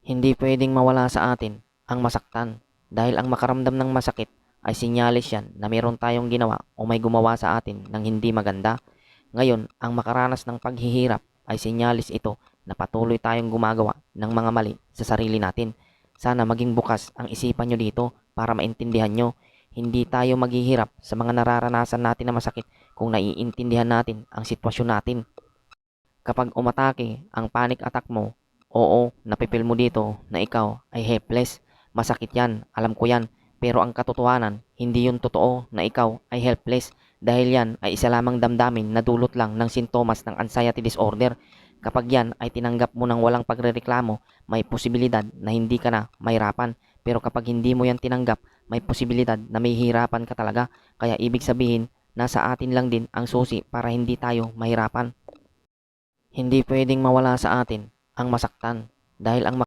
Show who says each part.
Speaker 1: Hindi pwedeng mawala sa atin ang masaktan dahil ang makaramdam ng masakit ay sinyalis yan na meron tayong ginawa o may gumawa sa atin ng hindi maganda. Ngayon, ang makaranas ng paghihirap ay sinyalis ito na patuloy tayong gumagawa ng mga mali sa sarili natin. Sana maging bukas ang isipan nyo dito para maintindihan nyo. Hindi tayo maghihirap sa mga nararanasan natin na masakit kung naiintindihan natin ang sitwasyon natin. Kapag umatake ang panic attack mo, oo, napipil mo dito na ikaw ay helpless. Masakit yan, alam ko yan. Pero ang katotohanan, hindi yun totoo na ikaw ay helpless dahil yan ay isa lamang damdamin na dulot lang ng sintomas ng anxiety disorder. Kapag yan ay tinanggap mo ng walang pagrereklamo, may posibilidad na hindi ka na mahirapan. Pero kapag hindi mo yan tinanggap, may posibilidad na may hirapan ka talaga. Kaya ibig sabihin, nasa atin lang din ang susi para hindi tayo mahirapan. Hindi pwedeng mawala sa atin ang masaktan dahil ang